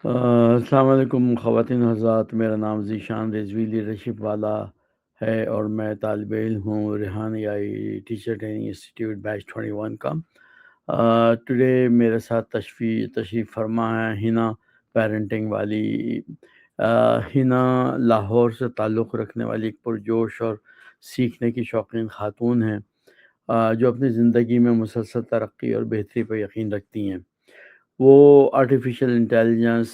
السلام علیکم خواتین و حضرات، میرا نام ذیشان رضوی لیڈرشپ والا ہے اور میں طالب علم ہوں Rehan AI teacher training institute batch 21 کا۔ ٹوڈے میرے ساتھ تشریف فرما ہے ہنا پیرنٹنگ والی۔ ہنا لاہور سے تعلق رکھنے والی ایک پرجوش اور سیکھنے کی شوقین خاتون ہیں، جو اپنی زندگی میں مسلسل ترقی اور بہتری پر یقین رکھتی ہیں۔ وہ artificial intelligence,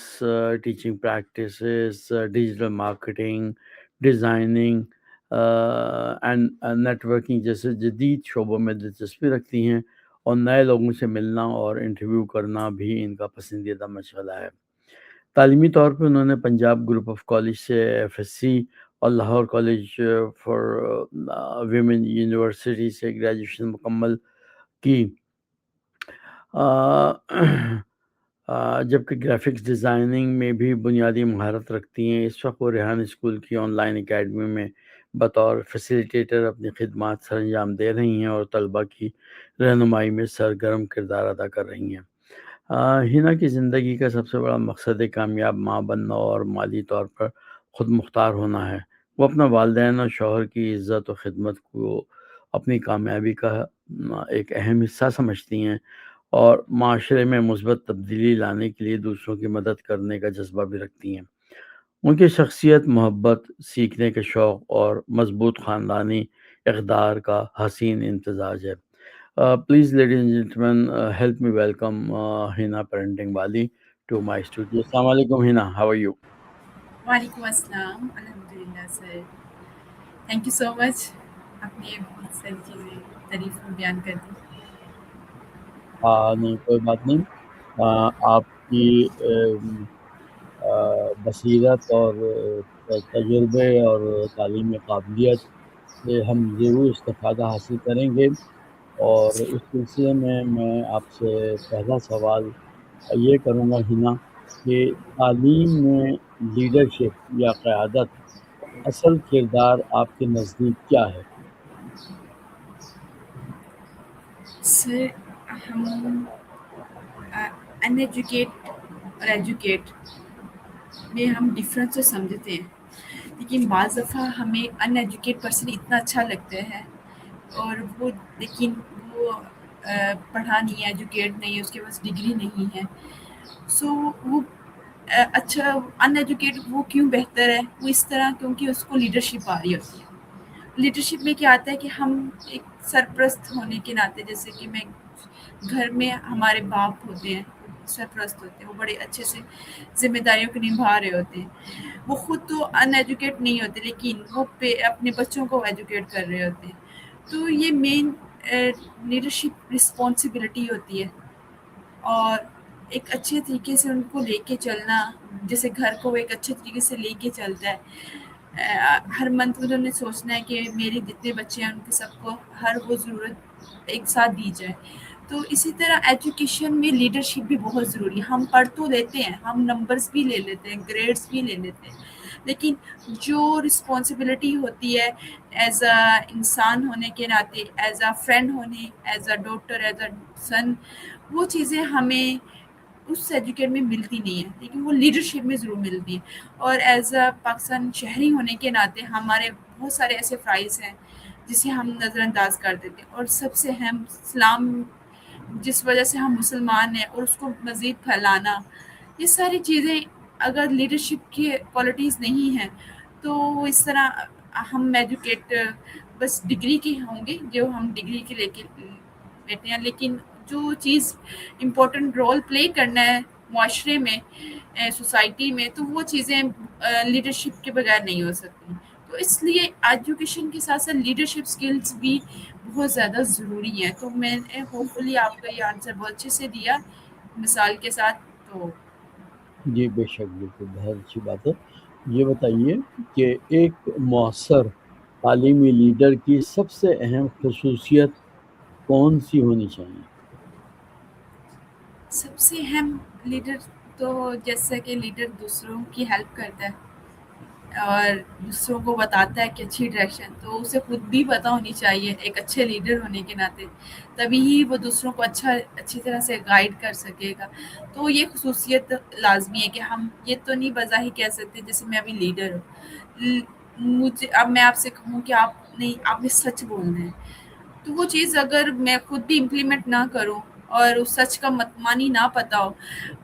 teaching practices, digital marketing, designing and networking جیسے جدید شعبوں میں دلچسپی رکھتی ہیں، اور نئے لوگوں سے ملنا اور انٹرویو کرنا بھی ان کا پسندیدہ مشغلہ ہے۔ تعلیمی طور پہ انہوں نے پنجاب گروپ آف کالج سے FSc اور Lahore college for women university سے گریجویشن مکمل کی، جبکہ گرافکس ڈیزائننگ میں بھی بنیادی مہارت رکھتی ہیں۔ اس وقت وہ ریحان اسکول کی آن لائن اکیڈمی میں بطور فیسیلیٹیٹر اپنی خدمات سر انجام دے رہی ہیں اور طلبہ کی رہنمائی میں سرگرم کردار ادا کر رہی ہیں۔ ہنا کی زندگی کا سب سے بڑا مقصد ایک کامیاب ماں بننا اور مالی طور پر خود مختار ہونا ہے۔ وہ اپنا والدین اور شوہر کی عزت و خدمت کو اپنی کامیابی کا ایک اہم حصہ سمجھتی ہیں، اور معاشرے میں مثبت تبدیلی لانے کے لیے دوسروں کی مدد کرنے کا جذبہ بھی رکھتی ہیں۔ ان کی شخصیت محبت، سیکھنے کے شوق اور مضبوط خاندانی اقدار کا حسین امتزاج ہے۔ Please ladies and gentleman, help me welcome Hana parenting والی ٹو مائی اسٹوڈیو۔ السلام علیکم ہنا، ہاؤ آر یو؟ وعلیکم السلام، الحمدللہ سر، تھینک یو سو مچ، آپ نے بہت ساری چیزیں تعریف میں بیان کر دی۔ نہیں کوئی بات نہیں۔ آپ کی بصیرت اور تجربے اور تعلیمی قابلیت سے ہم ضرور استفادہ حاصل کریں گے، اور اس سلسلے میں آپ سے پہلا سوال یہ کروں گا ہنا کہ تعلیم میں لیڈرشپ یا قیادت اصل کردار آپ کے نزدیک کیا ہے؟ سر، ہم ان ایجوکیٹ اور ایجوکیٹ میں ہم ڈفرینس تو سمجھتے ہیں، لیکن بعض دفعہ ہمیں ان ایجوکیٹ پرسن اتنا اچھا لگتا ہے، اور وہ لیکن وہ پڑھا نہیں ہے، ایجوکیٹ نہیں ہے، اس کے پاس ڈگری نہیں ہے، سو وہ اچھا ان ایجوکیٹ وہ کیوں بہتر ہے؟ وہ اس طرح کیونکہ اس کو لیڈرشپ آ رہی ہوتی ہے۔ لیڈرشپ میں کیا آتا ہے کہ ہم ایک سرپرست ہونے کے ناطے، جیسے کہ میں گھر میں ہمارے باپ ہوتے ہیں، سرپرست ہوتے ہیں، وہ بڑے اچھے سے ذمہ داریوں کو نبھا رہے ہوتے ہیں، وہ خود تو ان ایجوکیٹ نہیں ہوتے، لیکن وہ اپنے بچوں کو ایجوکیٹ کر رہے ہوتے ہیں۔ تو یہ مین لیڈرشپ رسپانسبلٹی ہوتی ہے، اور ایک اچھے طریقے سے ان کو لے کے چلنا، جیسے گھر کو ایک اچھے طریقے سے لے کے چلتا ہے۔ ہر منتھ انہوں نے سوچنا ہے کہ میرے جتنے بچے ہیں ان کے سب کو ہر وہ ضرورت ایک ساتھ دی جائے۔ تو اسی طرح ایجوکیشن میں لیڈرشپ بھی بہت ضروری ہے۔ ہم پڑھ تو لیتے ہیں، ہم نمبرز بھی لے لیتے ہیں، گریڈز بھی لے لیتے ہیں، لیکن جو رسپانسبلٹی ہوتی ہے ایز اے انسان ہونے کے ناطے، ایز اے فرینڈ ہونے، as a doctor, as a son, وہ چیزیں ہمیں اس ایجوکیٹ میں ملتی نہیں ہیں، لیکن وہ لیڈرشپ میں ضرور ملتی ہیں۔ اور ایز اے پاکستان شہری ہونے کے ناطے ہمارے بہت سارے ایسے فرائض ہیں جسے ہم نظر انداز کر دیتے ہیں، اور سب سے اہم اسلام، جس وجہ سے ہم مسلمان ہیں، اور اس کو مزید پھیلانا، یہ ساری چیزیں اگر لیڈرشپ کی کوالٹیز نہیں ہیں تو وہ اس طرح ہم ایجوکیٹ بس ڈگری کے ہوں گے، جو ہم ڈگری کے لے کے بیٹھے ہیں، لیکن جو چیز امپورٹنٹ رول پلے کرنا ہے معاشرے میں، سوسائٹی میں، تو وہ چیزیں لیڈرشپ کے بغیر نہیں ہو سکتی۔ تو اس لیے ایجوکیشن کے ساتھ ساتھ لیڈرشپ سکلز بھی بہت زیادہ ضروری ہیں۔ تو میں نے ہوپ فلی آپ کا یہ آنسر بہت اچھے سے دیا مثال کے ساتھ۔ تو جی بے شک، بالکل بہت اچھی بات ہے۔ یہ بتائیے کہ ایک مؤثر تعلیمی لیڈر کی سب سے اہم خصوصیت کون سی ہونی چاہیے؟ سب سے اہم لیڈر تو جیسا کہ لیڈر دوسروں کی ہیلپ کرتا ہے، اور دوسروں کو بتاتا ہے کہ اچھی ڈائریکشن، تو اسے خود بھی پتہ ہونی چاہیے ایک اچھے لیڈر ہونے کے ناطے، تبھی ہی وہ دوسروں کو اچھی طرح سے گائیڈ کر سکے گا۔ تو یہ خصوصیت لازمی ہے کہ ہم یہ تو نہیں بظاہر کہہ سکتے جیسے میں ابھی لیڈر ہوں، مجھے اب میں آپ سے کہوں کہ آپ نے سچ بولنا ہے، تو وہ چیز اگر میں خود بھی امپلیمنٹ نہ کروں اور اس سچ کا متمانی نہ پتہ ہو،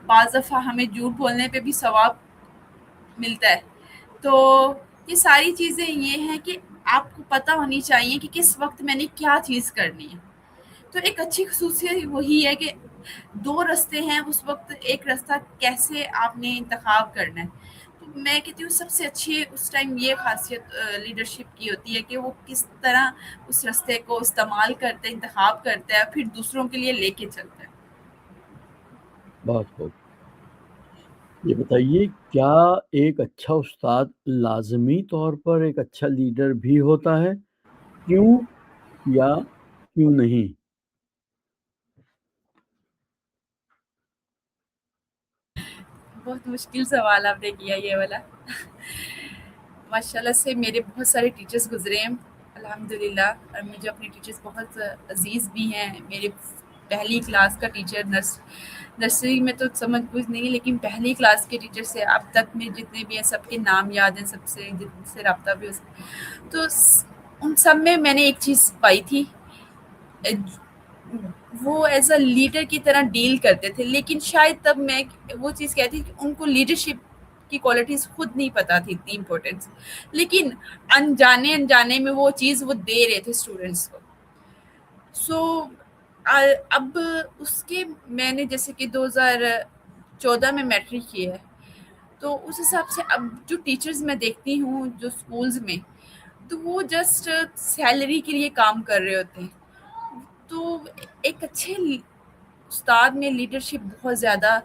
بعض دفعہ ہمیں جھوٹ بولنے پہ بھی ثواب ملتا ہے۔ تو یہ ساری چیزیں یہ ہیں کہ آپ کو پتہ ہونی چاہیے کہ کس وقت میں نے کیا چیز کرنی ہے۔ تو ایک اچھی خصوصیت وہی ہے کہ دو رستے ہیں، اس وقت ایک رستہ کیسے آپ نے انتخاب کرنا ہے۔ تو میں کہتی ہوں سب سے اچھی اس ٹائم یہ خاصیت لیڈرشپ کی ہوتی ہے کہ وہ کس طرح اس رستے کو استعمال کرتے ہیں، انتخاب کرتا ہے، پھر دوسروں کے لیے لے کے چلتا ہے۔ بہت خوب۔ یہ بتائیے کیا ایک اچھا استاد لازمی طور پر ایک اچھا لیڈر بھی ہوتا ہے؟ کیوں یا کیوں نہیں؟ بہت مشکل سوال آپ نے کیا یہ والا۔ ماشاء اللہ سے میرے بہت سارے ٹیچرز گزرے ہیں الحمدللہ، اور مجھے اپنے ٹیچرز بہت عزیز بھی ہیں۔ میرے پہلی کلاس کا ٹیچر نرسری میں تو سمجھ کچھ نہیں، لیکن پہلی کلاس کے ٹیچر سے اب تک میں جتنے بھی ہیں سب کے نام یاد ہیں، سب سے جن سے رابطہ بھی ہو سکتا، تو ان سب میں نے ایک چیز پائی تھی، وہ ایز اے لیڈر کی طرح ڈیل کرتے تھے، لیکن شاید تب میں وہ چیز کہتی کہ ان کو لیڈرشپ کی کوالٹیز خود نہیں پتہ تھی اتنی امپورٹنس، لیکن انجانے میں وہ چیز وہ دے رہے تھے اسٹوڈنٹس کو۔ سو اب اس کے میں نے جیسے کہ 2014 میں میٹرک کیا ہے، تو اس حساب سے اب جو ٹیچرز میں دیکھتی ہوں جو اسکولز میں، تو وہ جسٹ سیلری کے لیے کام کر رہے ہوتے ہیں۔ تو ایک اچھے استاد میں لیڈرشپ بہت زیادہ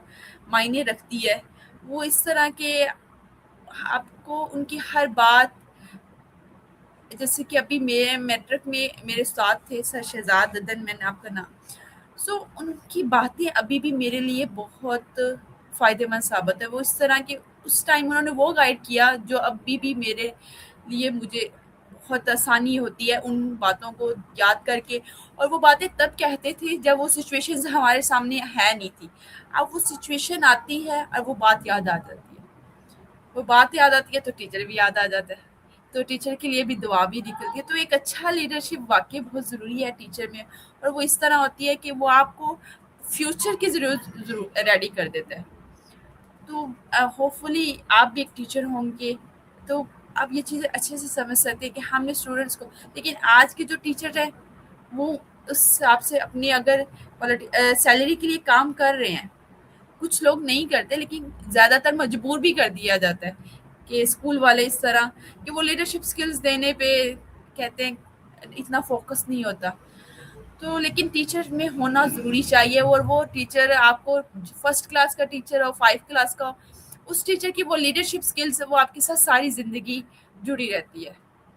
معنی رکھتی ہے۔ وہ اس طرح کہ آپ کو ان کی ہر بات، جیسے کہ ابھی میرے میٹرک میں میرے استاد تھے سر شہزاد ددن، میں نے آپ کا نام، ان کی باتیں ابھی بھی میرے لیے بہت فائدہ مند ثابت ہے۔ وہ اس طرح کہ اس ٹائم انہوں نے وہ گائیڈ کیا جو ابھی بھی میرے لیے مجھے بہت آسانی ہوتی ہے ان باتوں کو یاد کر کے، اور وہ باتیں تب کہتے تھے جب وہ سچویشنز ہمارے سامنے ہے نہیں تھی، اب وہ سچویشن آتی ہے اور وہ بات یاد آ جاتی ہے، وہ بات یاد آتی ہے تو ٹیچر بھی یاد آ جاتا ہے، تو ٹیچر کے لیے بھی دعا بھی نکلتی ہے۔ تو ایک اچھا لیڈرشپ واقعی بہت ضروری ہے ٹیچر میں، اور وہ اس طرح ہوتی ہے کہ وہ آپ کو فیوچر کی ضرورت ریڈی کر دیتا ہے۔ تو ہوپ فلی آپ بھی ایک ٹیچر ہوں گے تو آپ یہ چیزیں اچھے سے سمجھ سکتے ہیں کہ ہم نے اسٹوڈنٹس کو، لیکن آج کے جو ٹیچر ہیں وہ اس حساب سے اپنی اگر سیلری کے لیے کام کر رہے ہیں، کچھ لوگ نہیں کرتے لیکن زیادہ تر مجبور بھی کر دیا جاتا ہے کہ اسکول والے اس طرح کہ وہ لیڈرشپ سکلز دینے پہ کہتے ہیں اتنا فوکس نہیں ہوتا۔ تو لیکن ٹیچر میں ہونا ضروری چاہیے، اور وہ ٹیچر آپ کو فرسٹ کلاس کا ٹیچر ہو، 5 کلاس کا ہو، اس ٹیچر کی وہ لیڈرشپ سکلز وہ آپ کے ساتھ ساری زندگی جڑی رہتی ہے۔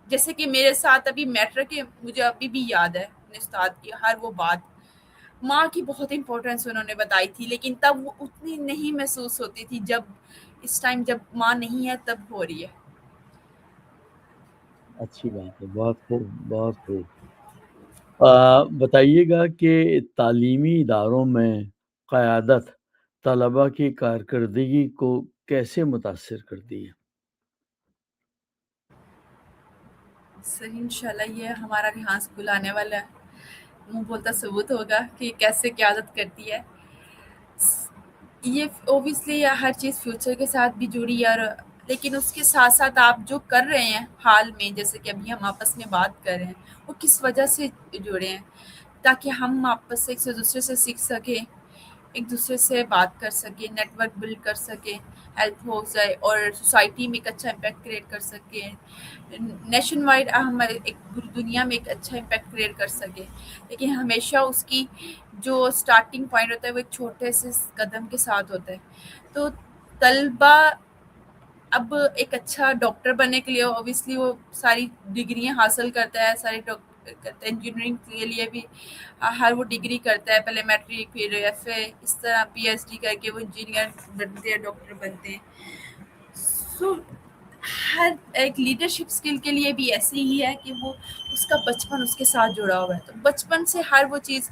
جیسے کہ میرے ساتھ ابھی میٹرک کے مجھے ابھی بھی یاد ہے اپنے استاد کی ہر وہ بات، ماں کی بہت امپورٹنس انہوں نے بتائی تھی، لیکن تب وہ اتنی نہیں محسوس ہوتی تھی جب اس ٹائم جب ماں نہیں ہے تب ہو رہی ہے۔ اچھی بات ہے، بہت خوب، بہت خوب۔ بتائیے گا کہ تعلیمی اداروں میں قیادت طلباء کی کارکردگی کو کیسے متاثر کرتی ہے؟ صحیح، انشاءاللہ یہ ہمارا ریحان اسکول آنے والا ہے، منہ بولتا ثبوت ہوگا کہ کیسے قیادت کرتی ہے۔ یہ اوبیسلی ہر چیز فیوچر کے ساتھ بھی جڑی ہے، اور لیکن اس کے ساتھ ساتھ آپ جو کر رہے ہیں حال میں، جیسے کہ ابھی ہم آپس میں بات کر رہے ہیں، وہ کس وجہ سے جڑے ہیں، تاکہ ہم آپس سے ایک دوسرے سے سیکھ سکیں، ایک دوسرے سے بات کر سکیں، نیٹ ورک بلڈ کر سکیں، ہیلپ ہو جائے، اور سوسائٹی میں ایک اچھا امپیکٹ کریٹ کر سکیں، نیشن وائڈ ہم ایک دنیا میں ایک اچھا امپیکٹ کریٹ کر سکیں۔ لیکن ہمیشہ اس کی جو اسٹارٹنگ پوائنٹ ہوتا ہے وہ ایک چھوٹے سے قدم کے ساتھ ہوتا ہے۔ تو طلبا اب ایک اچھا ڈاکٹر بننے کے لیے اوبیسلی وہ ساری ڈگریاں حاصل کرتا ہے، ساری کرتا ہے، انجینئرنگ کے لیے بھی ہر وہ ڈگری کرتا ہے، پہلے میٹرک پھر ایف اے، اس طرح پی ایچ ڈی کر کے وہ انجینئر بنتے ہیں، ڈاکٹر بنتے ہیں۔ سو ہر ایک لیڈرشپ اسکل کے لیے بھی ایسے ہی ہے کہ وہ اس کا بچپن اس کے ساتھ جڑا ہوا ہے، تو بچپن سے ہر وہ چیز،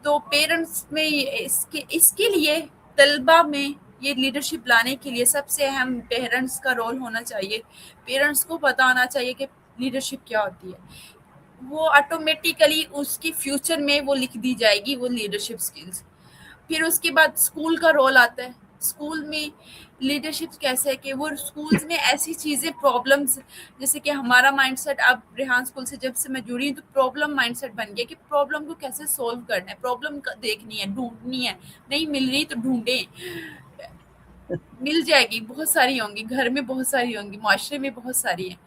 تو پیرنٹس میں اس کے لیے طلبہ میں یہ لیڈرشپ لانے کے لیے سب سے اہم پیرنٹس کا رول ہونا چاہیے. پیرنٹس کو پتہ آنا چاہیے کہ لیڈرشپ کیا ہوتی ہے. وہ آٹومیٹیکلی اس کی فیوچر میں وہ لکھ دی جائے گی وہ لیڈرشپ اسکلس. پھر اس کے بعد اسکول کا رول آتا ہے. اسکول میں لیڈرشپ کیسے ہے کہ وہ اسکولز میں ایسی چیزیں پرابلمس، جیسے کہ ہمارا مائنڈ سیٹ اب ریحان اسکول سے جب سے میں جڑی ہوں تو پرابلم مائنڈ سیٹ بن گیا کہ پرابلم کو کیسے سولو کرنا ہے، پرابلم دیکھنی ہے، ڈھونڈنی ہے. نہیں مل رہی تو ڈھونڈیں، مل جائے گی. بہت ساری ہوں گی، گھر میں بہت ساری ہوں گی، معاشرے میں بہت ساری ہیں.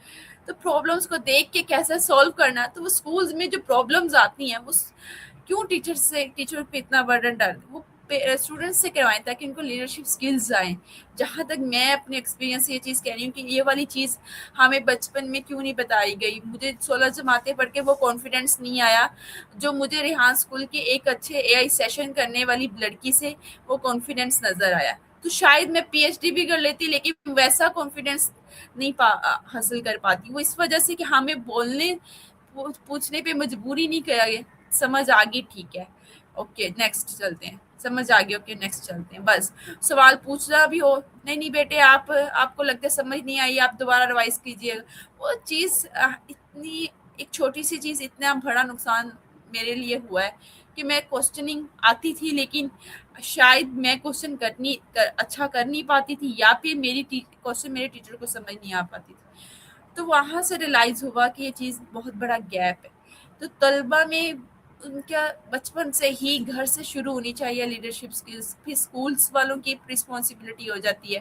تو پرابلمس کو دیکھ کے کیسے سولو کرنا ہے. تو وہ اسکولز میں جو پرابلمز آتی ہیں وہ کیوں ٹیچر پہ اتنا برڈن ڈالتے، وہ اسٹوڈنٹس سے کروائیں تاکہ ان کو لیڈرشپ اسکلز آئیں. جہاں تک میں اپنے ایکسپیرینس سے یہ چیز کہہ رہی ہوں کہ یہ والی چیز ہمیں بچپن میں کیوں نہیں بتائی گئی. مجھے 16 جماعتیں پڑھ کے وہ کانفیڈینس نہیں آیا جو مجھے ریحان اسکول کے ایک اچھے اے آئی سیشن کرنے والی لڑکی سے وہ کانفیڈینس نظر آیا. تو شاید میں پی ایچ ڈی بھی کر لیتی لیکن ویسا کانفیڈینس نہیں حاصل کر پاتی. وہ اس وجہ سے کہ ہمیں بولنے پوچھنے پہ مجبوری نہیں کیا گیا. سمجھ آ گئی، ٹھیک ہے، اوکے نیکسٹ چلتے ہیں. سمجھ آ گئی، اوکے نیکسٹ چلتے ہیں. بس سوال پوچھنا بھی ہو، نہیں بیٹے آپ کو لگتا ہے سمجھ نہیں آئی، آپ دوبارہ ریوائز کیجیے. وہ چیز اتنی ایک چھوٹی سی چیز اتنا بڑا نقصان میرے لیے ہوا ہے کہ میں کوسچننگ آتی تھی لیکن شاید میں کوسچن اچھا کر نہیں پاتی تھی، یا پھر میری کوسچن میرے ٹیچر کو سمجھ نہیں آ پاتی تھی. تو وہاں سے ریلائز ہوا کہ یہ چیز بہت بڑا گیپ ہے. تو طلبہ میں ان کا بچپن سے ہی گھر سے شروع ہونی چاہیے لیڈرشپ اسکلس. پھر اسکولس والوں کی رسپانسبلٹی ہو جاتی ہے.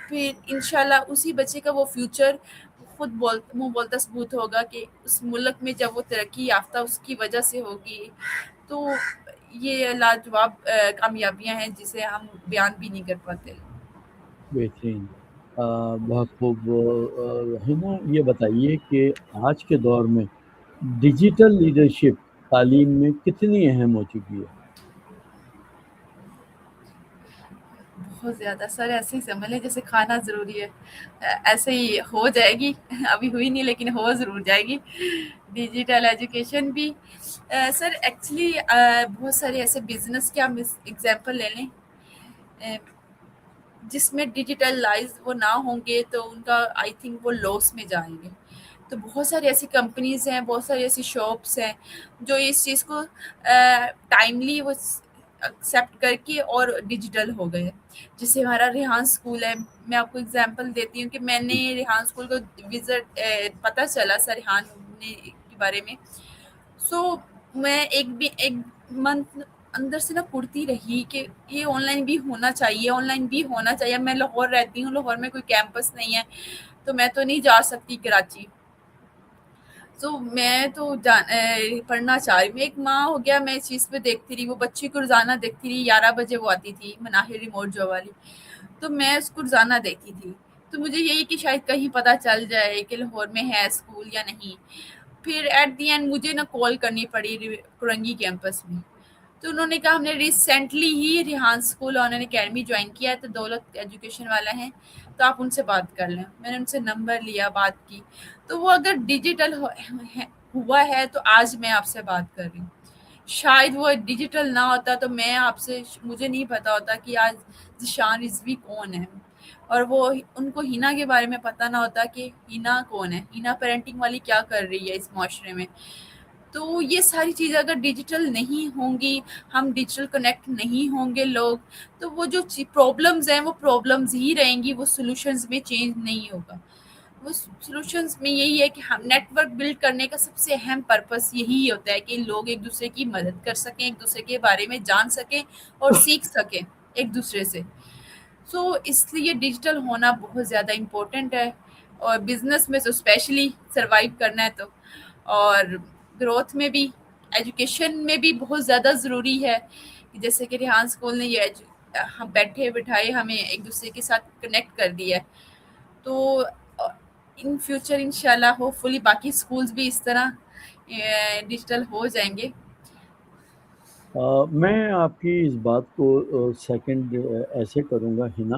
پھر انشاءاللہ اسی بچے کا وہ فیوچر خود منہ بولتا ثبوت ہوگا کہ اس ملک میں جب وہ ترقی یافتہ اس کی وجہ سے ہوگی. تو یہ لاجواب کامیابیاں ہیں جسے ہم بیان بھی نہیں کر پاتے. بہترین، بہت خوب. ہنا یہ بتائیے کہ آج کے دور میں ڈیجیٹل لیڈرشپ تعلیم میں کتنی اہم ہو چکی ہے؟ بہت زیادہ سر، ایسے ہی سمجھ لیں جیسے کھانا ضروری ہے، ایسے ہی ہو جائے گی. ابھی ہوئی نہیں لیکن ہو ضرور جائے گی ڈیجیٹل ایجوکیشن بھی. سر ایکچولی بہت سارے ایسے بزنس کے ہم اگزامپل لے لیں جس میں ڈیجیٹلائز وہ نہ ہوں گے تو ان کا آئی تھنک وہ لاس میں جائیں گے. تو بہت ساری ایسی کمپنیز ہیں، بہت ساری ایسی شاپس ہیں جو اس چیز کو ٹائملی وہ ایکسیپٹ کر کے اور ڈیجیٹل ہو گئے. جیسے ہمارا ریحان اسکول ہے، میں آپ کو اگزامپل دیتی ہوں کہ میں نے ریحان اسکول کو وزٹ پتہ چلا سر ریحان کے بارے میں. سو میں ایک منتھ اندر سے کرتی رہی کہ یہ آن لائن بھی ہونا چاہیے، آن لائن بھی ہونا چاہیے. میں لاہور رہتی ہوں، لاہور میں کوئی کیمپس نہیں ہے تو میں تو نہیں جا سکتی کراچی. تو میں تو پڑھنا چاہ رہی ہوں. ایک ماہ ہو گیا میں اس چیز پہ دیکھتی رہی، وہ بچی کو روزانہ دیکھتی رہی. 11 بجے وہ آتی تھی، مناہر ریموٹ جو والی، تو میں اس کو روزانہ دیکھتی تھی. تو مجھے یہی کہ شاید کہیں پتہ چل جائے کہ لاہور میں ہے اسکول یا نہیں. پھر ایٹ دی اینڈ مجھے نا کال کرنی پڑی کرنگی کیمپس میں. تو انہوں نے کہا ہم نے recently he Rehan school on line academy join کیا ہے، تو دولت ایجوکیشن والا ہیں، تو آپ ان سے بات کر لیں. میں نے ان سے نمبر لیا، بات کی. تو وہ اگر ڈیجیٹل ہوا ہے تو آج میں آپ سے بات کر رہی ہوں. شاید وہ ڈیجیٹل نہ ہوتا تو میں آپ سے مجھے نہیں پتا ہوتا کہ آج ذیشان رضوی کون ہے، اور وہ ان کو ہینا کے بارے میں پتہ نہ ہوتا کہ ہینا کون ہے، ہینا پیرنٹنگ والی کیا کر رہی ہے اس معاشرے میں. تو یہ ساری چیزیں اگر ڈیجیٹل نہیں ہوں گی، ہم ڈیجیٹل کنیکٹ نہیں ہوں گے لوگ، تو وہ جو پرابلمز ہیں وہ پرابلمز ہی رہیں گی، وہ سولوشنز میں چینج نہیں ہوگا. وہ سولوشنز میں یہی ہے کہ ہم نیٹ ورک بلڈ کرنے کا سب سے اہم پرپس یہی ہوتا ہے کہ لوگ ایک دوسرے کی مدد کر سکیں، ایک دوسرے کے بارے میں جان سکیں اور سیکھ سکیں ایک دوسرے سے. سو اس لیے ڈیجیٹل ہونا بہت زیادہ امپورٹنٹ ہے، اور بزنس میں تو اسپیشلی سروائیو کرنا ہے تو، اور گروتھ میں بھی، ایجوکیشن میں بھی بہت زیادہ ضروری ہے. جیسے کہ ریحان اسکول نے یہ ہم بیٹھے بٹھائے ہمیں ایک دوسرے کے ساتھ کنیکٹ کر دیا ہے. تو ان فیوچر انشاءاللہ ہوپ فلی باقی اسکولز بھی اس طرح ڈیجیٹل ہو جائیں گے. میں آپ کی اس بات کو سیکنڈ ایسے کروں گا ہنا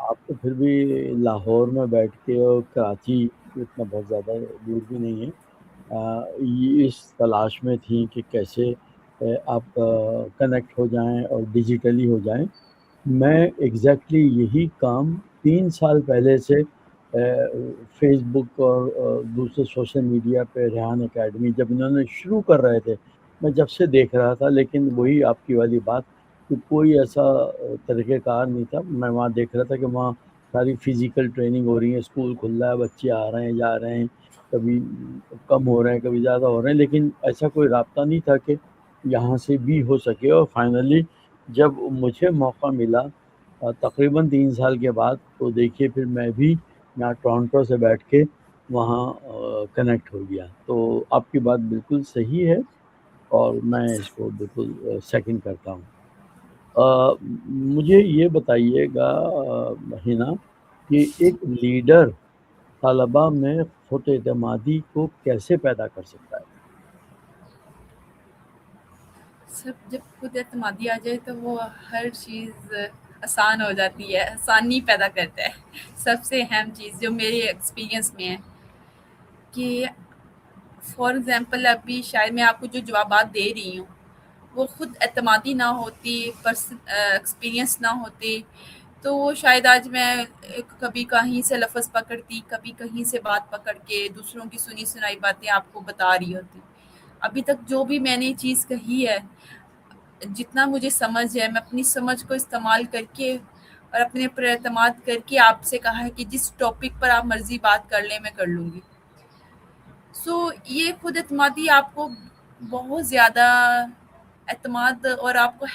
آپ تو پھر بھی لاہور میں بیٹھ کے اور کراچی اتنا بہت زیادہ دور بھی نہیں ہے، یہ اس تلاش میں تھیں کہ کیسے آپ کنیکٹ ہو جائیں اور ڈیجیٹلی ہو جائیں۔ میں ایگزیکٹلی یہی کام 3 سال پہلے سے فیس بک اور دوسرے سوشل میڈیا پہ ریحان اکیڈمی جب انہوں نے شروع کر رہے تھے، میں جب سے دیکھ رہا تھا، لیکن وہی آپ کی والی بات کہ کوئی ایسا طریقہ کار نہیں تھا۔ میں وہاں دیکھ رہا تھا کہ وہاں ساری فزیکل ٹریننگ ہو رہی ہے، اسکول کھل رہا ہے، بچے آ رہے ہیں جا رہے ہیں، کبھی کم ہو رہے ہیں کبھی زیادہ ہو رہے ہیں، لیکن ایسا کوئی رابطہ نہیں تھا کہ یہاں سے بھی ہو سکے۔ اور فائنلی جب مجھے موقع ملا تقریباً 3 سال کے بعد، تو دیکھیے پھر میں بھی یہاں ٹورنٹو سے بیٹھ کے وہاں کنیکٹ ہو گیا۔ تو آپ کی بات بالکل صحیح ہے اور میں اس کو بالکل سیکنڈ کرتا ہوں۔ مجھے یہ بتائیے گا ہنا کہ ایک لیڈر طلباء میں خود اعتمادی کو کیسے پیدا کر سکتا ہے؟ سب جب خود اعتمادی آ جائے تو وہ ہر چیز آسان ہو جاتی ہے، آسانی پیدا کرتا ہے۔ سب سے اہم چیز جو میرے ایکسپیرینس میں ہے کہ فار ایگزامپل ابھی شاید میں آپ کو جو جوابات دے رہی ہوں وہ خود اعتمادی نہ ہوتی، ایکسپیرینس نہ ہوتے، تو وہ شاید آج میں کبھی کہیں سے لفظ پکڑتی، کبھی کہیں سے بات پکڑ کے دوسروں کی سنی سنائی باتیں آپ کو بتا رہی ہوتی۔ ابھی تک جو بھی میں نے چیز کہی ہے، جتنا مجھے سمجھ ہے، میں اپنی سمجھ کو استعمال کر کے اور اپنے پر اعتماد کر کے آپ سے کہا ہے کہ جس ٹاپک پر آپ مرضی بات کر لیں میں کر لوں گی۔ یہ خود اعتمادی آپ کو بہت زیادہ اعتماد اور آپ کو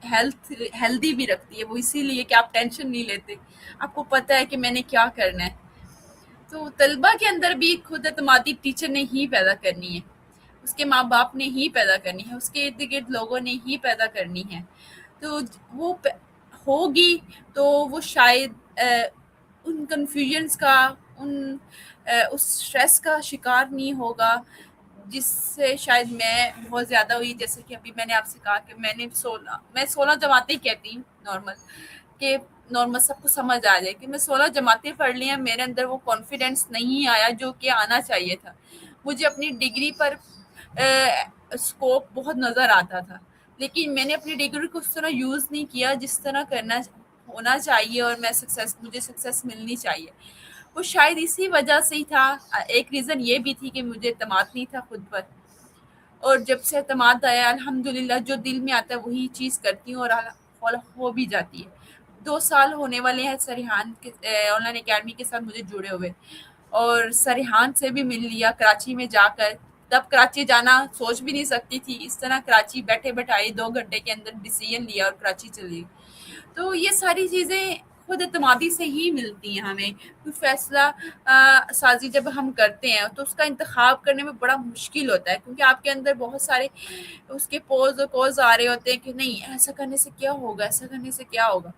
ہیلدی بھی رکھتی ہے، وہ اسی لیے کہ آپ ٹینشن نہیں لیتے، آپ کو پتہ ہے کہ میں نے کیا کرنا ہے۔ تو طلبہ کے اندر بھی خود اعتمادی ٹیچر نے ہی پیدا کرنی ہے، اس کے ماں باپ نے ہی پیدا کرنی ہے، اس کے ارد گرد لوگوں نے ہی پیدا کرنی ہے۔ تو وہ ہوگی تو وہ شاید ان کنفیوژنس کا، اس اسٹریس کا شکار نہیں ہوگا جس سے شاید میں بہت زیادہ ہوئی۔ جیسے کہ ابھی میں نے آپ سے کہا کہ میں 16 جماعتیں کہتی ہوں نارمل، کہ نارمل سب کو سمجھ آ جائے کہ میں 16 جماعتیں پڑھ لی ہیں، میرے اندر وہ کانفیڈینس نہیں آیا جو کہ آنا چاہیے تھا۔ مجھے اپنی ڈگری پر اسکوپ بہت نظر آتا تھا، لیکن میں نے اپنی ڈگری کو اس طرح یوز نہیں کیا جس طرح کرنا ہونا چاہیے اور مجھے سکسیس ملنی چاہیے۔ وہ شاید اسی وجہ سے ہی تھا۔ ایک ریزن یہ بھی تھی کہ مجھے اعتماد نہیں تھا خود پر، اور جب سے اعتماد آیا الحمدللہ جو دل میں آتا ہے وہی چیز کرتی ہوں اور ہو بھی جاتی ہے۔ 2 سال ہونے والے ہیں سریحان آن لائن اکیڈمی کے ساتھ مجھے جڑے ہوئے، اور سریحان سے بھی مل لیا کراچی میں جا کر۔ تب کراچی جانا سوچ بھی نہیں سکتی تھی، اس طرح کراچی بیٹھے بٹھائی 2 گھنٹے کے اندر ڈیسیژن لیا اور کراچی چلی۔ تو یہ ساری چیزیں خود اعتمادی سے ہی ملتی ہیں ہمیں۔ کوئی فیصلہ سازی جب ہم کرتے ہیں تو اس کا انتخاب کرنے میں بڑا مشکل ہوتا ہے، کیونکہ آپ کے اندر بہت سارے اس کے پوز اور کوز آ رہے ہوتے ہیں کہ نہیں ایسا کرنے سے کیا ہوگا، ایسا کرنے سے کیا ہوگا۔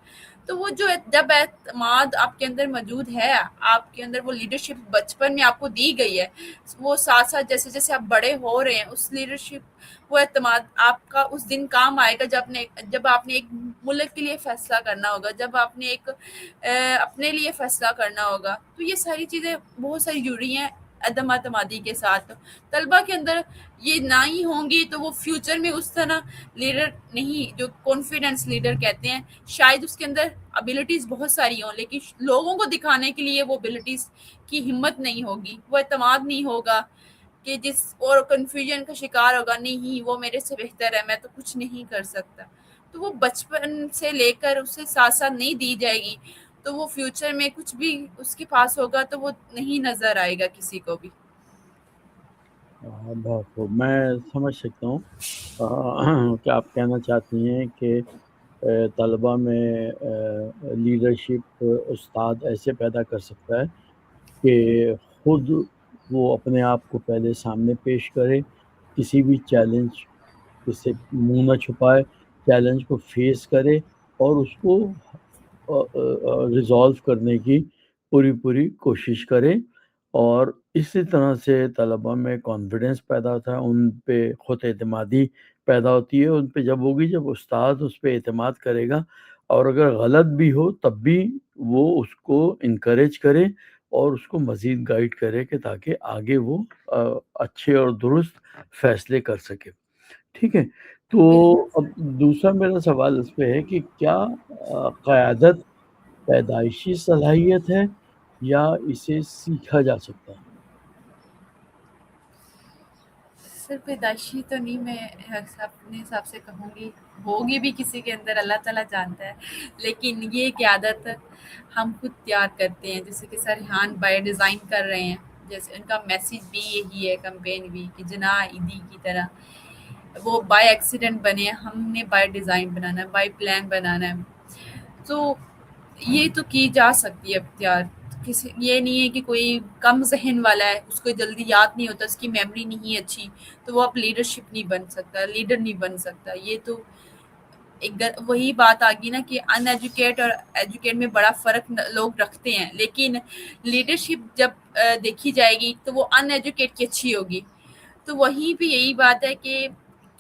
تو وہ جو جب اعتماد آپ کے اندر موجود ہے، آپ کے اندر وہ لیڈرشپ بچپن میں آپ کو دی گئی ہے، وہ ساتھ ساتھ جیسے جیسے آپ بڑے ہو رہے ہیں اس لیڈرشپ، وہ اعتماد آپ کا اس دن کام آئے گا جب آپ نے ایک ملک کے لیے فیصلہ کرنا ہوگا، جب آپ نے ایک اپنے لیے فیصلہ کرنا ہوگا۔ تو یہ ساری چیزیں بہت ساری جڑی ہیں عدم اعتمادی کے ساتھ۔ طلبہ کے اندر یہ نہ ہی ہوں گی تو وہ فیوچر میں اس طرح لیڈر نہیں، جو کانفیڈنس لیڈر کہتے ہیں، شاید اس کے اندر ابیلٹیز بہت ساری ہوں لیکن لوگوں کو دکھانے کے لیے وہ ابیلٹیز کی ہمت نہیں ہوگی، وہ اعتماد نہیں ہوگا کہ اور کنفیوژن کا شکار ہوگا، نہیں وہ میرے سے بہتر ہے، میں تو کچھ نہیں کر سکتا۔ تو وہ بچپن سے لے کر اسے ساتھ ساتھ نہیں دی جائے گی تو وہ فیوچر میں کچھ بھی اس کے پاس ہوگا تو وہ نہیں نظر آئے گا کسی کو بھی۔ بہت خوب، میں سمجھ سکتا ہوں کہ آپ کہنا چاہتی ہیں کہ طلباء میں لیڈرشپ استاد ایسے پیدا کر سکتا ہے کہ خود وہ اپنے آپ کو پہلے سامنے پیش کرے، کسی بھی چیلنج سے منہ نہ چھپائے، چیلنج کو فیس کرے اور اس کو ریزالو کرنے کی پوری کوشش کرے، اور اسی طرح سے طلباء میں کانفیڈنس پیدا ہوتا ہے، ان پہ خود اعتمادی پیدا ہوتی ہے، ان پہ جب ہوگی جب استاد اس پہ اعتماد کرے گا اور اگر غلط بھی ہو تب بھی وہ اس کو انکریج کرے اور اس کو مزید گائیڈ کرے کہ تاکہ آگے وہ اچھے اور درست فیصلے کر سکے. ٹھیک ہے. تو اب دوسرا میرا سوال اس پہ ہے کہ کیا قیادت پیدائشی صلاحیت ہے یا اسے سیکھا جا سکتا ہے؟ سر پیدائشی تو نہیں، میں اپنے حساب سے کہوں گی ہوگی بھی کسی کے اندر، اللہ تعالیٰ جانتا ہے، لیکن یہ کہ عادت ہم خود تیار کرتے ہیں. جیسے کہ سر ریحان بائی ڈیزائن کر رہے ہیں، جیسے ان کا میسیج بھی یہی ہے، کمپین بھی، کہ جناح عیدی کی طرح وہ بائی ایکسیڈنٹ بنے، ہم نے بائی ڈیزائن بنانا ہے، بائی پلان بنانا ہے. تو یہ تو کی جا سکتی ہے اختیار. کسی یہ نہیں ہے کہ کوئی کم ذہن والا ہے، اس کو جلدی یاد نہیں ہوتا، اس کی میموری نہیں اچھی، تو وہ اب لیڈرشپ نہیں بن سکتا، لیڈر نہیں بن سکتا. یہ تو ایک وہی بات آ گئی نا کہ ان ایجوکیٹ اور ایجوکیٹ میں بڑا فرق لوگ رکھتے ہیں، لیکن لیڈرشپ جب دیکھی جائے گی تو وہ ان ایجوکیٹ کی اچھی ہوگی. تو وہی بھی یہی بات ہے کہ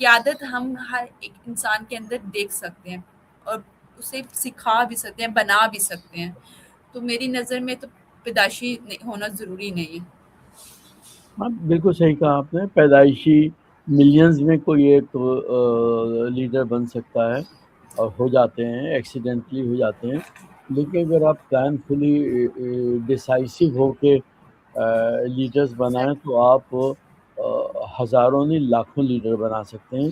قیادت ہم ہر ایک انسان کے اندر دیکھ سکتے ہیں اور اسے سکھا بھی سکتے ہیں، بنا بھی سکتے ہیں. تو میری نظر میں تو پیدائشی ہونا ضروری نہیں ہے. ہاں بالکل صحیح کہا آپ نے. پیدائشی ملینز میں کوئی ایک لیڈر بن سکتا ہے اور ہو جاتے ہیں، ایکسیڈنٹلی ہو جاتے ہیں. لیکن اگر آپ پلان فلی ڈیسائسو ہو کے لیڈرز بنائیں تو آپ ہزاروں نہیں لاکھوں لیڈر بنا سکتے ہیں.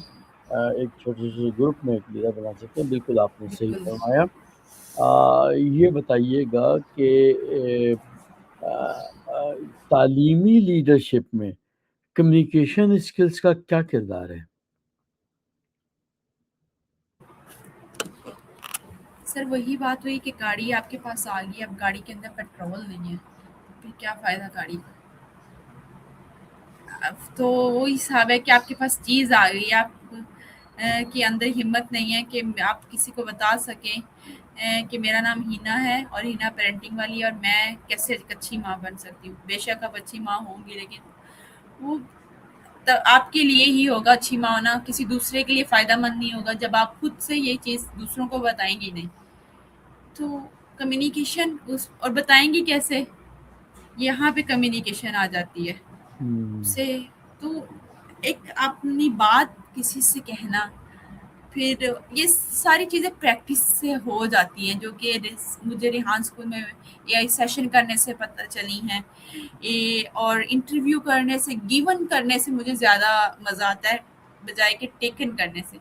ایک چھوٹے سے گروپ میں ایک لیڈر بنا سکتے ہیں. بالکل آپ نے صحیح بالکل. فرمایا. یہ بتائیے گا کہ تعلیمی لیڈرشپ میں کمیونیکیشن اسکلز کا کیا کردار ہے؟ سر وہی بات ہوئی کہ گاڑی آپ کے پاس آ گئی، اب گاڑی کے اندر پیٹرول نہیں ہے، پھر کیا فائدہ گاڑی کا؟ اب تو وہی حساب ہے کہ آپ کے پاس چیز آ گئی، آپ کے اندر ہمت نہیں ہے کہ آپ کسی کو بتا سکیں کہ میرا نام ہینا ہے اور ہینا پیرنٹنگ والی ہے اور میں کیسے ایک اچھی ماں بن سکتی ہوں. بے شک آپ اچھی ماں ہوں گی، لیکن وہ آپ کے لیے ہی ہوگا اچھی ماں ہونا، کسی دوسرے کے لیے فائدہ مند نہیں ہوگا جب آپ خود سے یہ چیز دوسروں کو بتائیں گی نہیں. تو کمیونیکیشن اور بتائیں گی کیسے، یہاں پہ کمیونیکیشن آ جاتی ہے سے. تو ایک اپنی بات کسی سے کہنا، پھر یہ ساری چیزیں پریکٹس سے ہو جاتی ہیں، جو کہ مجھے ریحان اسکول میں اے آئی سیشن کرنے سے پتہ چلی ہیں. اور انٹرویو کرنے سے، گیون کرنے سے مجھے زیادہ مزہ آتا ہے بجائے کہ ٹیکن کرنے سے.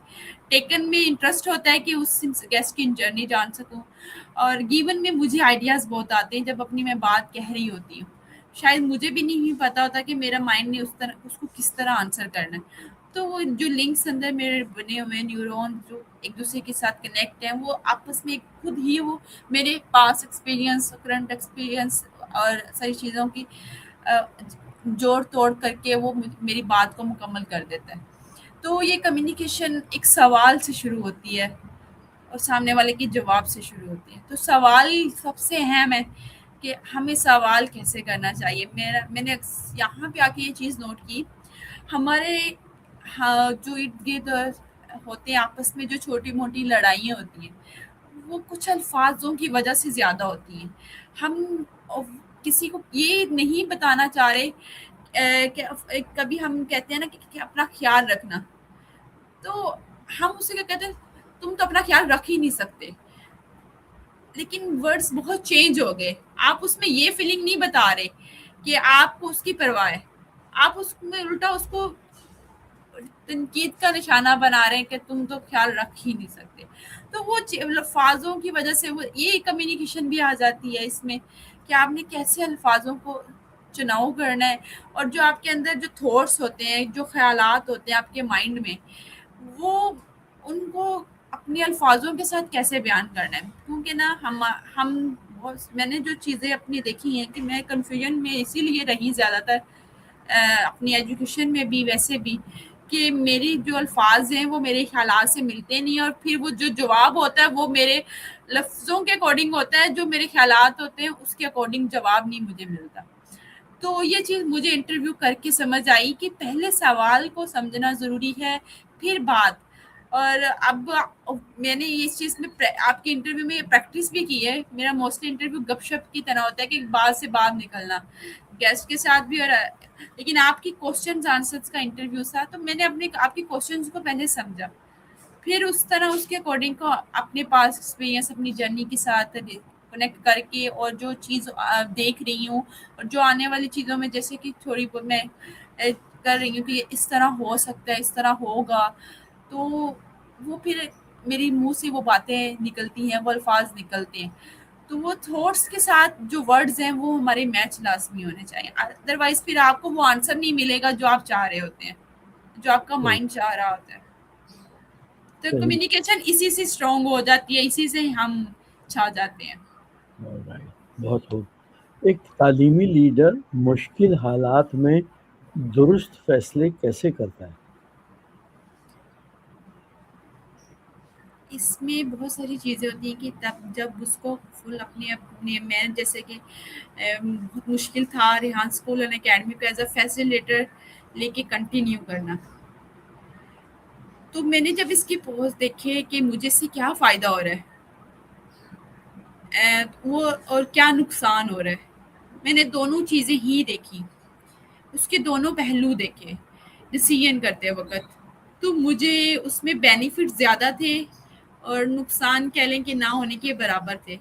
ٹیکن میں انٹرسٹ ہوتا ہے کہ اس گیسٹ کی جرنی جان سکوں، اور گیون میں مجھے آئیڈیاز بہت آتے ہیں جب اپنی میں بات کہہ رہی ہوتی ہوں. شاید مجھے بھی نہیں پتا ہوتا کہ میرا مائنڈ نے اس کو کس طرح آنسر کرنا ہے. تو وہ جو لنکس اندر میرے بنے ہوئے نیورون جو ایک دوسرے کے ساتھ کنیکٹ ہیں، وہ آپس میں خود ہی وہ میرے پاس ایکسپیرینس، کرنٹ ایکسپیرینس اور ساری چیزوں کی جوڑ توڑ کر کے وہ میری بات کو مکمل کر دیتا ہے. تو یہ کمیونیکیشن ایک سوال سے شروع ہوتی ہے اور سامنے والے کے جواب سے شروع ہوتی ہے. تو سوال سب سے اہم ہے کہ ہمیں سوال کیسے کرنا چاہیے. میں نے یہاں پہ آ کے یہ چیز نوٹ کی، ہمارے جو ارد گرد ہوتے ہیں آپس میں جو چھوٹی موٹی لڑائیاں ہوتی ہیں، وہ کچھ الفاظوں کی وجہ سے زیادہ ہوتی ہیں. ہم کسی کو یہ نہیں بتانا چاہ رہے کہ کبھی ہم کہتے ہیں نا کہ اپنا خیال رکھنا، تو ہم اسے کیا کہتے ہیں، تم تو اپنا خیال رکھ ہی نہیں سکتے. لیکن ورڈز بہت چینج ہو گئے. آپ اس میں یہ فیلنگ نہیں بتا رہے کہ آپ کو اس کی پرواہ ہے، آپ اس میں الٹا اس کو تنقید کا نشانہ بنا رہے ہیں کہ تم تو خیال رکھ ہی نہیں سکتے. تو وہ الفاظوں کی وجہ سے وہ یہ کمیونیکیشن بھی آ جاتی ہے اس میں کہ آپ نے کیسے الفاظوں کو چناؤ کرنا ہے، اور جو آپ کے اندر جو تھاٹس ہوتے ہیں، جو خیالات ہوتے ہیں آپ کے مائنڈ میں، وہ ان کو اپنے الفاظوں کے ساتھ کیسے بیان کرنا ہے. کیونکہ نا ہم میں نے جو چیزیں اپنی دیکھی ہیں کہ میں کنفیوژن میں اسی لیے رہی زیادہ تر اپنی ایجوکیشن میں بھی، ویسے بھی، کہ میری جو الفاظ ہیں وہ میرے خیالات سے ملتے نہیں، اور پھر وہ جو جواب ہوتا ہے وہ میرے لفظوں کے اکارڈنگ ہوتا ہے، جو میرے خیالات ہوتے ہیں اس کے اکارڈنگ جواب نہیں مجھے ملتا. تو یہ چیز مجھے انٹرویو کر کے سمجھ آئی کہ پہلے سوال کو سمجھنا ضروری ہے، پھر بات. اور اب میں نے اس چیز میں آپ کے انٹرویو میں پریکٹس بھی کی ہے. میرا موسٹلی انٹرویو گپ شپ کی طرح ہوتا ہے کہ بات سے بات نکلنا گیسٹ کے ساتھ بھی. اور لیکن آپ کی کوشچنز آنسرز کا انٹرویو تھا تو میں نے آپ کی کوشچنز کو پہلے سمجھا, پھر اس طرح اس کے اکارڈنگ کو اپنے پاس ایکسپیرینس اپنی جرنی کے ساتھ کنیکٹ کر کے, اور جو چیز دیکھ رہی ہوں اور جو آنے والی چیزوں میں جیسے کہ تھوڑی بہت میں کر رہی ہوں کہ اس طرح ہو سکتا ہے, اس طرح ہوگا, تو وہ پھر میری منہ سے وہ باتیں نکلتی ہیں, وہ الفاظ نکلتے ہیں. تو وہ تھاٹس کے ساتھ جو ورڈز ہیں وہ ہمارے میچ لازمی ہونے چاہیے, ادروائز پھر آپ کو وہ آنسر نہیں ملے گا جو آپ چاہ رہے ہوتے ہیں, جو آپ کا صحیح مائنڈ چاہ رہا ہوتا ہے. تو صحیح. کمیونیکیشن اسی سے اسٹرانگ ہو جاتی ہے, اسی سے ہم چھا جاتے ہیں. Alright. بہت خوب. ایک تعلیمی لیڈر مشکل حالات میں درست فیصلے کیسے کرتا ہے؟ اس میں بہت ساری چیزیں ہوتی ہیں کہ تب جب اس کو فل اپنے میں جیسے کہ بہت مشکل تھا ریحان اسکول اینڈ اکیڈمی کو ایز اے فیسیلیٹر لے کے کنٹینیو کرنا. تو میں نے جب اس کی پوسٹ دیکھے کہ مجھے اس سے کیا فائدہ ہو رہا ہے وہ اور کیا نقصان ہو رہا ہے, میں نے دونوں چیزیں ہی دیکھی, اس کے دونوں پہلو دیکھے ڈیسیژن کرتے وقت. تو مجھے اس میں بینیفٹ زیادہ تھے اور نقصان کہہ لیں کہ نہ ہونے کے برابر تھے.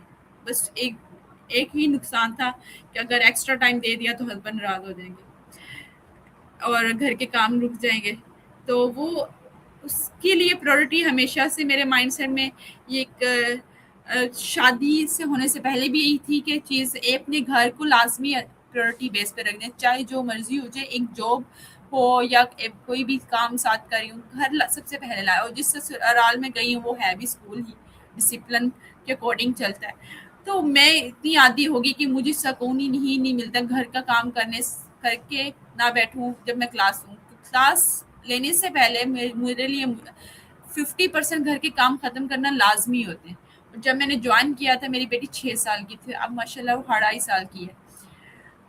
بس ایک ہی نقصان تھا کہ اگر ایکسٹرا ٹائم دے دیا تو ہسبینڈ ناراض ہو جائیں گے اور گھر کے کام رک جائیں گے. تو وہ اس کے لیے پرائورٹی ہمیشہ سے میرے مائنڈ سیٹ میں یہ ایک شادی سے ہونے سے پہلے بھی یہی تھی کہ چیز اپنے گھر کو لازمی پرائورٹی بیس پہ رکھنا, چاہے جو مرضی ہو جائے, ایک جاب ہو یا کوئی بھی کام ساتھ کر رہی ہوں, گھر سب سے پہلے لایا. اور جس سسرال میں گئی ہوں وہ ہے بھی اسکول ہی, ڈسپلن کے اکارڈنگ چلتا ہے. تو میں اتنی عادی ہوگی کہ مجھے سکون ہی نہیں ملتا گھر کا کام کر کے نہ بیٹھوں جب میں کلاس ہوں. کلاس لینے سے پہلے میرے لیے 50% گھر کے کام ختم کرنا لازمی ہوتے ہیں. جب میں نے جوائن کیا تھا میری بیٹی 6 سال کی تھی, اب ماشاء اللہ وہ 2.5 سال کی ہے.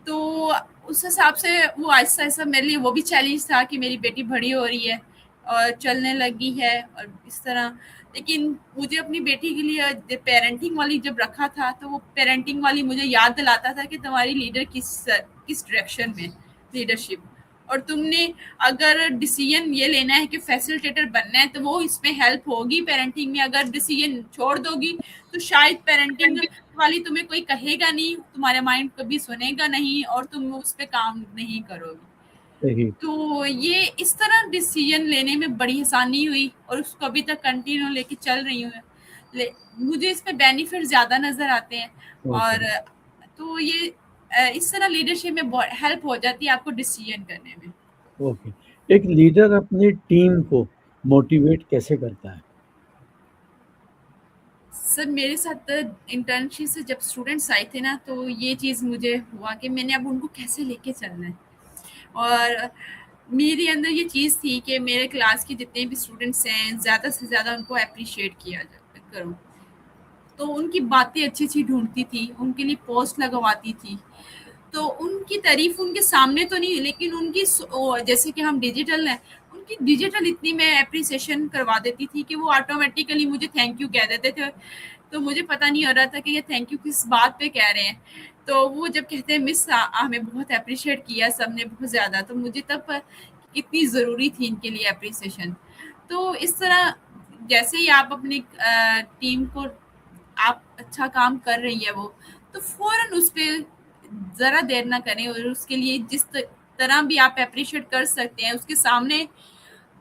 تو اس حساب سے وہ آہستہ آہستہ میرے لیے وہ بھی چیلنج تھا کہ میری بیٹی بڑی ہو رہی ہے اور چلنے لگی ہے اور اس طرح. لیکن مجھے اپنی بیٹی کے لیے پیرنٹنگ والی جب رکھا تھا تو وہ پیرنٹنگ والی مجھے یاد دلاتا تھا کہ تمہاری لیڈر کس ڈائریکشن میں لیڈرشپ, اور تم نے اگر ڈیسیژن یہ لینا ہے کہ فیسیلیٹیٹر بننا ہے تو وہ اس میں ہیلپ ہوگی پیرنٹنگ میں. اگر ڈیسیژن چھوڑ دو گی تو شاید پیرنٹنگ والی تمہیں کوئی کہے گا نہیں, تمہارا مائنڈ کبھی سنے گا نہیں اور تم اس پہ کام نہیں کرو گی. صحیح. تو یہ اس طرح ڈیسیژن لینے میں بڑی آسانی ہوئی اور اس کو ابھی تک کنٹینیو لے کے چل رہی ہوں. مجھے اس میں بینیفٹ زیادہ نظر آتے ہیں. اوکے. اور تو یہ اس طرح لیڈرشپ میں ہیلپ ہو جاتی ہے آپ کو ڈیسیژن کرنے میں. اوکے. ایک لیڈر اپنی ٹیم کو موٹیویٹ کیسے کرتا ہے؟ سر میرے ساتھ انٹرنشپ سے جب اسٹوڈنٹس آئے تھے نا تو یہ چیز مجھے ہوا کہ میں نے اب ان کو کیسے لے کے چلنا ہے. اور میرے اندر یہ چیز تھی کہ میرے کلاس کے جتنے بھی اسٹوڈنٹس ہیں زیادہ سے زیادہ ان کو اپریشیٹ کیا کروں. تو ان کی باتیں اچھی اچھی ڈھونڈتی تھی, ان کے لیے پوسٹ لگواتی تھی. تو ان کی تعریف ان کے سامنے تو نہیں لیکن ان کی جیسے کہ ہم ڈیجیٹل ہیں, ان کی ڈیجیٹل اتنی میں اپریسیشن کروا دیتی تھی کہ وہ آٹومیٹیکلی مجھے تھینک یو کہہ دیتے تھے. تو مجھے پتہ نہیں ہو رہا تھا کہ یہ تھینک یو کس بات پہ کہہ رہے ہیں. تو وہ جب کہتے ہیں مس ہمیں بہت اپریشیٹ کیا سب نے بہت زیادہ, تو مجھے تب کتنی ضروری تھی ان کے لیے اپریسیشن. تو اس طرح جیسے ہی آپ اپنی ٹیم کو آپ اچھا کام کر رہی ہے وہ تو فوراً اس پہ ذرا دیر نہ کریں, اور اس کے لیے جس طرح بھی آپ اپریشیٹ کر سکتے ہیں اس کے سامنے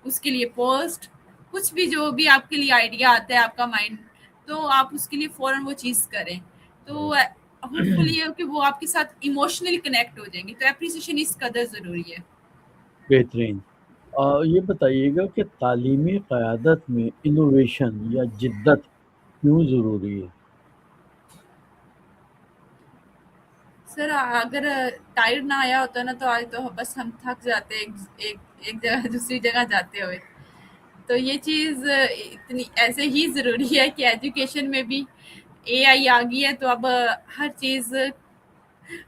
اس کے لیے پوسٹ کچھ بھی جو بھی آپ کے لیے آئیڈیا آتا ہے آپ کا مائنڈ, تو آپ اس کے لیے فوراً وہ چیز کریں. تو ہوپ فلی ہے کہ وہ آپ کے ساتھ ایموشنلی کنیکٹ ہو جائیں گے. تو اپریسیشن اس قدر ضروری ہے. بہترین. یہ بتائیے گا کہ تعلیمی قیادت میں انوویشن یا جدت کیوں ضروری ہے؟ سر اگر ٹائر نہ آیا ہوتا نا تو آج تو بس ہم تھک جاتے ایک جگہ دوسری جگہ جاتے ہوئے. تو یہ چیز اتنی ایسے ہی ضروری ہے کہ ایجوکیشن میں بھی اے آئی آ گئی ہے تو اب ہر چیز